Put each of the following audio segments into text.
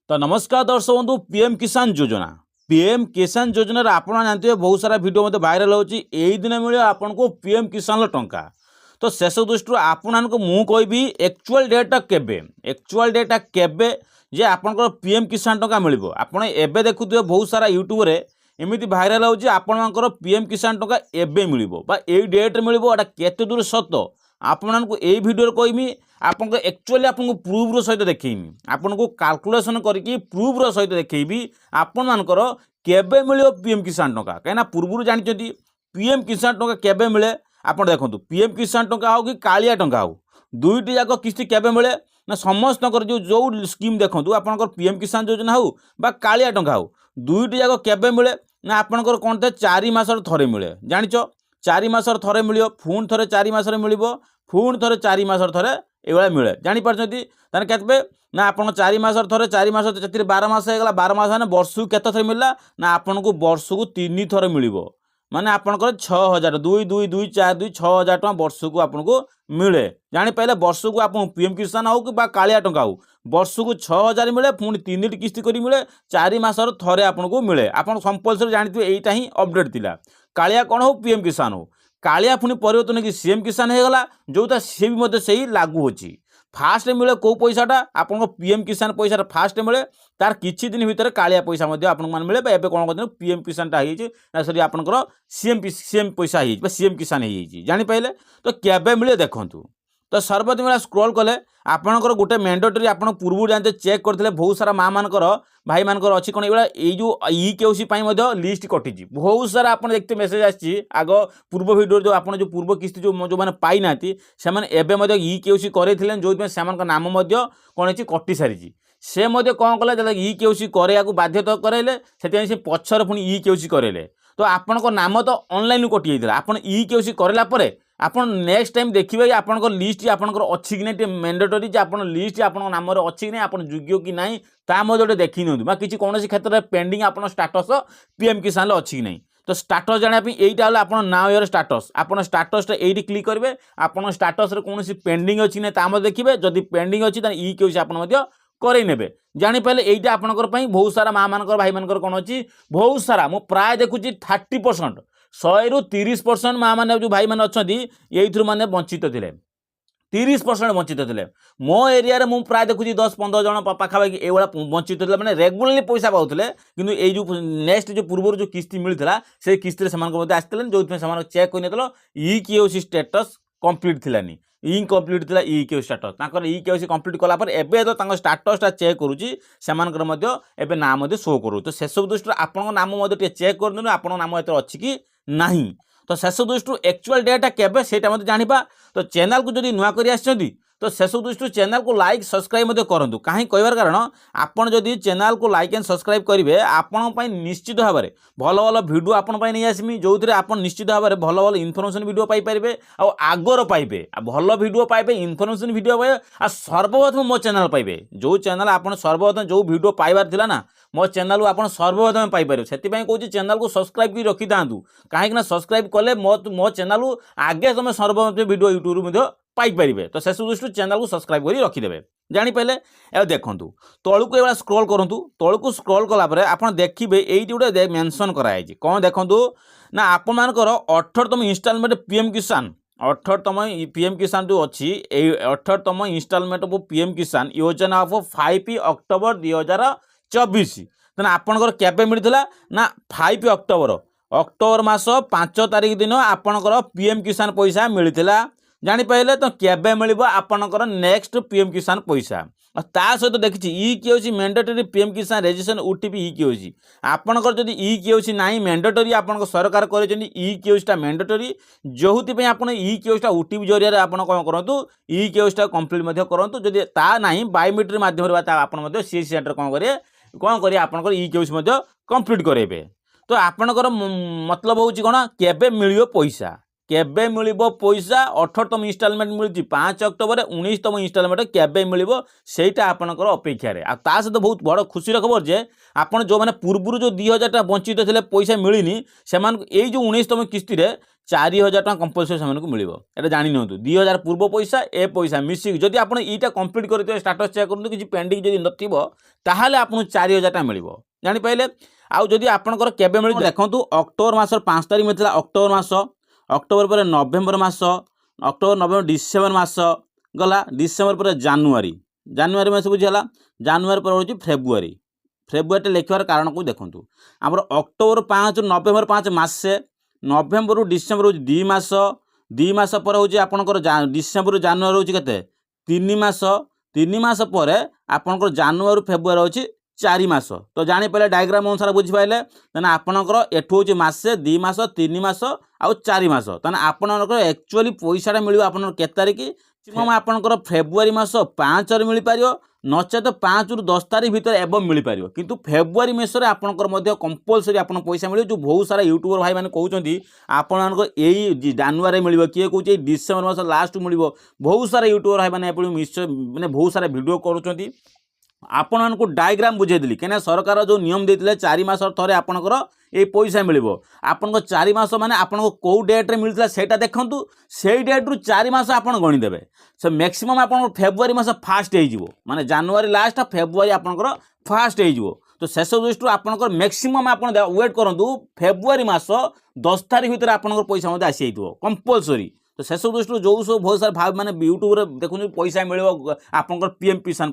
तो नमस्कार दर्शक बंधु पीएम किसान योजना आप जानते बहुत सारा वीडियो मत भाइराल होची दिन मिले आपन को पीएम किसान टंका। तो शेष दृष्टि आपण को मु कहबी एक्चुअल डेटा केबे जे आपनकर पीएम किसान टंका मिलिबो। आपण एबे देखुथिबे बहुत सारा यूट्यूब रे एमिति भाइराल होची आपनकर पीएम किसान टंका एबे मिलिबो बा एई डेट रे मिलिबो। एटा केते दूर सत आपन को एई वीडियो रे कहमी आपको एक्चुअली आपको प्रूफ सहित देखी आपन को कैलकुलेशन करके प्रूफ सहित देखी आपण मानकर केबे मिलियो पीएम किसान टंका। कहीं पूर्व जानते पीएम किसान टंका केबे मिले आप देखो पीएम किसान टंका हो कि कालिया टंका हो दुईटी जाक किस्ती केबे मिले ना समस्त जो स्कीम देखो आपंकर पीएम किसान योजना हो बा कालिया टंका हो दुईटी जाक केबे मिले ना आपंकर कौन थे 4 मासर थरे मिले जानिच 4 मासर थरे मिलियो पुणी थे 4 मासर मिलिबो पुणी थे 4 मासर थरे ये मिले जानीपार्टी ताने केते ना आप 4 मासर थरे 4 मास 12 मास होगा 12 मास ने वर्ष को केते थर मिलला ना आपन को वर्ष को 3 थर मिलिबो माने आपनकर 6000 2 2 2 4 2 6000 टका वर्ष को आपन को मिले जानी पाइले वर्ष को आप पीएम किसान हो कि बा कालिया टंका हो वर्ष को 6000 मिले पुणी 3 किस्ती करी मिले 4 मासर थरे आपन को मिले। आपन कंपलसरी जानथिबे एटा ही अपडेट थिला कालिया कोन हो पीएम किसान हो कालिया पुणी परिवर्तन कि सीएम किसान होगा जोटा सी भी सही लागू होची फास्ट मिले कौ पैसाटा आपन पीएम किसान पैसा फास्ट मिले तार किछि दिन भितर कालिया पैसा आपन मान मिले एबे कोन कहते पीएम किसानटा हो सॉरी आपनकर सीएम पैसा हो सीएम किसान हो जानी पाइले। तो केबे मिले देखंतु तो सर्वप्रथम स्क्रॉल कले आपनकर गोटे मैंडेटरी आप पूर्व जानते चेक करते बहुत सारा माँ मानकर भाई मानकर अच्छी कौन ये जो केओसी लिस्ट कटी बहुत सारा आप देखते मेसेज आसी आग पूर्व भिडियो जो आप जो पूर्व किस्ती जो मैंने पाई ना से केओसी करते जो से नाम कौन कटी सारी से कौन कले केओसी कराया बाध्यता कराइले से पछर पुणी केओसी कराइले तो आपण नाम तो ऑनलाइन कटि जाता आपन केओसी कराला आपन नेक्स्ट टाइम देखिए आपन लिस्ट आपनकर अच्छी कि नहीं मैंडेटरी आपन लिस्ट आपन नाम अच्छी कि नहीं आपन योग्य कि नहीं ता देखी नि किसी कौन क्षेत्र में पेंडिंग आपन स्टाटस पीएम किसान अच्छी कि नहीं। तो स्टाटस जानापी यहीटा हल आप नाउ योर स्टाटस आपन स्टाटसटा ये क्लिक करेंगे आपन स्टाटस कौन पेंडिंग अच्छी नहीं ता देखिए जदि पेंडिंग अच्छी केओसी आपन करई नेबे जानी पाइले एइटा आपनकर पई बहुत सारा माँ मानकर भाई मानकर कौन अच्छी बहुत सारा मु प्राय देखुची 30% 100 रु 30% माँ मैंने जो भाई मैंने अच्छा ये मैंने वंचित थे 30% वंचित थे मो एरिया रे मु प्राय देखुची 10-15 जन पाखापाखि ये वंचित थे मैंने रेगुलाली पैसा पाते कि ये जो नेक्स्ट जो पूर्व जो किस्ती मिलता से किस्ती आसते जो चेक कर केओसी स्टेटस कंप्लीट थिलानी इनकम्प्लीट थिला केओसी स्टाटस तांकर केओसी कंप्लीट कला पर एबे तो स्टाटसटा चेक करूची सेमानकर मध्य एबे नाम शो करू। तो से सब दृष्टि आपन नाम चेक कर आपन नाम एत अच्छी कि नहीं। तो शेष दृष्टि एक्चुअल डेटा केबे सेटा मते जानिबा। तो चैनल को जदि नुआ करी आछथि तो शेष दृष्टि चैनल को लाइक सब्सक्राइब मते करंतु कहीं कहबार कारण आपन जदि चैनल को लाइक एंड सब्सक्राइब करेंगे आपन पई निश्चित भाव में भल भल वीडियो आपन पई नहीं आसमी जो आपन निश्चित भाव में भल भल इनफॉरमेशन वीडियो पाई परिबे आ आगर पाइबे भल वीडियो पाइबे इनफॉरमेशन वीडियो पाइबे आ सर्वप्रथम मो चैनल पाइबे जो चैनल आपन सर्वप्रथम जो वीडियो पाइबार थिला ना मो चैनल को आपन सर्वप्रथम पाई परिबे सेति पई कहूची चैनल को सब्सक्राइब की रखि थांतु काहेकि ना सब्सक्राइब कले मो चैनल आगे तुम सर्वप्रथम वीडियो यूट्यूब में पाइपर। तो शेष दृष्टि चैनल को सब्सक्राइब कर रखिदेवे जानीपारे। ए देखूँ तौक ये स्क्रॉल करूँ तौक स्क्रॉल कलापर आप देखिए ये गोटे मेंशन कराई कौन देखूँ ना आपण मानकर 18तम इंस्टॉलमेंट पीएम किसान 18तम पीएम किसान जो अच्छी 18तम इंस्टॉलमेंट ऑफ पीएम किसान योजना ऑफ 5 अक्टोबर 2024 तेना आपणकर केबे मिलता ना 5 अक्टोबर मास 5 तारिख दिन आपणकर पीएम किसान पैसा मिलता जानीपारे। तो केबे मिलिबो आपणकर नेक्स्ट पीएम किसान पैसा ता सहित देखिए केओसी मैंडेटरी पीएम किसान रजिस्ट्रेशन ओटीपी केओसी आपणकर जदि केओसी नाही मैंडेटरी आपन सरकार करेछन केओसीटा मैंडेटरी जोहुति आपण केओसीटा ओटीपी जरिया आपण कोन करंतु केओसीटा कंप्लीट मध्ये करंतु जदि ता नाही बायोमेट्रिक माध्यम रे आपण मध्ये सीएस सेंटर कोन करे आपणकर केओसी मध्ये कंप्लीट करेबे। तो आपणकर मतलब होउची कोन केबे मिलियो पैसा केबे मिलिबो पैसा 18तम इंस्टॉलमेंट मिलुची 5 अक्टोबर 19तम इंस्टॉलमेंट केबे मिलिबो सेटा आपनकर अपेक्षा रे आ ता सहित बहुत बड़ खुशी खबर जे आपण जो माने पूर्व जो 2000 टा वंचित थिले पैसा मिलिनी सेमान ए जो 19तम किस्ती रे 4000 टଙ୍କା कंपलसरी से मिलिबो। एटा जानि नियंतु 2000 पूर्व पैसा ए पैसा मिसिक जदि आपण ईटा कंप्लीट करथिबे स्टेटस चेक करंतु कि पेंडिंग जदि नथिबो ताहाले आपन 4000 टଙ୍କା मिलिबो। जानि पाइले आउ जदि आपनकर केबे मिल देखंतु अक्टोबर मासर 5 तारिख मिथिला अक्टोबर मास, अक्टोबर पर नवेम्बर मास, अक्टोबर नवेम्बर डिसेम्बर मास गला, डिसेम्बर पर जानुआरी, जानुआरी मास बुझिला, जानुआरी पर होची फेब्रुआरी, फेब्रुआरी लिखवार कारण को देखंतु हमर अक्टोबर 5 नवेम्बर 5 मासे, नवेम्बर रु डिसेम्बर होची 2 मास, 2 मास पर होची आपनकर डिसेम्बर रु जानुआरी होची केते 3 मास, 3 मास पर आपनकर जानुआरी फेब्रुआरी होची 4 मास। तो जानि पहिले डायग्राम अनुसार बुझि पाइले तने आपनकर एठु होची मासे 2 मास 3 मास आउ 4 मास तने आपनकर एक्चुअली पैसाटा मिलिबो आपनकर के तारिख मैक्सिमम आपनकर फेब्रुआरी मास 5 रे मिलि पारियो नचेत 5 रु 10 तारिख भीतर एवं मिल पारियो। किंतु फेब्रुआरी मासरे आपनकर मध्य कंपलसरी आपन पैसा मिलियो जो बहुत सारा यूट्यूबर भाई माने कहउचंती आपनकर एई जानुआरी मिलिबो किए कहउची डिसेम्बर मास लास्ट मिलिबो। बहुत सारा यूट्यूबर भाई माने आपण माने बहुत सारा वीडियो करूचंती आपण को डायग्राम बुझे देली केना सरकार जो नियम देथिले 4 मास थरे आपनकर ए पैसा मिलिबो। आपनको 4 मास माने आपनको को डेट रे मिलथिला सेटा देखंतु सेई डेट रु 4 मास आपण गणी देबे से मैक्सिमम आपण फेब्रुआरी मास फास्ट हे जिवो माने जानुआरी लास्ट फेब्रुआरी आपनकर फास्ट हे जिवो। तो शेष दृष्टि आपनकर मैक्सिमम आपण वेट करंतु फेब्रुआरी मास 10 तारिख भीतर आपनकर पैसा मते आसी आइतबो कंपलसरी। तो शेष दृष्टि जो सब बहुत सारे भाव मैंने यूट्यूब रे देखुन पैसा मिलिबो आपनकर पीएम किसान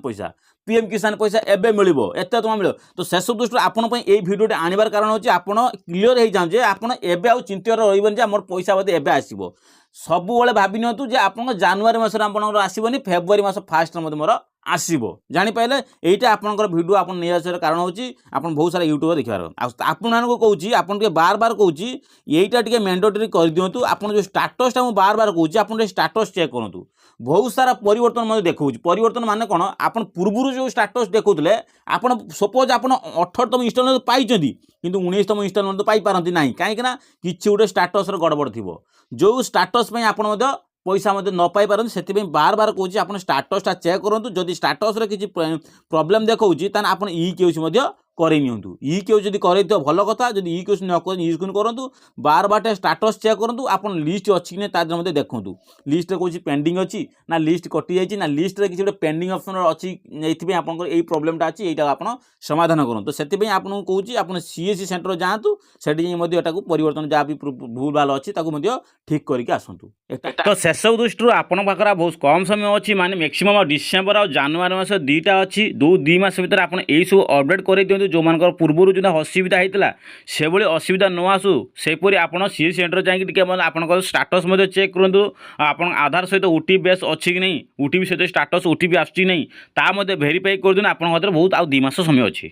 पैसा एबे मिलिबो एते तुम मिलिबो। तो शेष दृष्टि आपण पई एई वीडियोटे आनिबार कारण होची आपण क्लियर हे जान जे आपण एबे आ चिंता रहिबन जे हमर पैसा बदे एबे आसीबो। सबु बेले भाबि नियंतु जे आपण जानुआरी मास रे आपण आसीबोनी फेब्रुआरी मास फास्ट रे मोर आसीबो। जानि पाइले एइटा आपनकर वीडियो आपण नै आसर कारण होची आपण बहुत सारा यूट्यूबर देखिबार आपण मानको कहूची आपण के बार बार कहूची एइटा टिके मैंडेटरी कर दियंतु। आपण जो स्टेटस टा बार बार कहूची आपण स्टेटस चेक करंतु बहुत सारा परिवर्तन मते देखौची। परिवर्तन माने कोन आपण पूर्वरु जो स्टेटस देखौतले आपण सपोज आपण 18तम इंस्टॉलमेंट पाइचंदी किंतु 19तम इंस्टॉलमेंट तो पाई पारंती नाही काहे कि ना किछि उडे स्टेटस रो गड़बड़ थिबो जो स्टेटस पई आपण मते पैसा मते न पाई पारंती सेति बार बार कहूची आपण स्टेटस टा चेक करंतु। जदि स्टेटस रे किछि प्रॉब्लम देखौची तान आपण ई केउची मते करे नियंतु ई केउ जदि करे तो भलो कथा जदि ई केउची न कर यूज करंतु बार बार स्टेटस चेक करंतु आपण लिस्ट अछि कि नै ता मते देखंतु लिस्ट रे कोची पेंडिंग अछि ना लिस्ट कटि जाइछि ना लिस्ट रे किछि पेंडिंग ऑप्शन अछि एथि आपण एई प्रॉब्लम टा अछि एटा आपण समाधान करंतु। सेति आपण कहूची आपण सीएससी सेंटर जांतु सेठी मते एटा को परिवर्तन जा भी भूल भाल अछि ताको मते ठीक करिके आसंतु। तो शेष दृष्टि आपण पाखरा बहुत कम समय अछि माने मैक्सिमम डिसेंबर और जनवरी मास दुईटा अछि 2 मास भीतर आपण एई सब अपडेट करै दियंतु जो मानकर पूर्वरु जो असुविधा होता से भाई असुविधा न आसू सेपरी आप सी सेंटर जाकि आपंकर स्टाटस चेक करूँ आप आधार सहित ओटीपी बेस अच्छी कि नहीं ओटीपी सहित स्टाटस ओटीपी आसूँ नहीं ता भेरीफाई कर दिन आप बहुत आउ 2 मास समय अच्छी।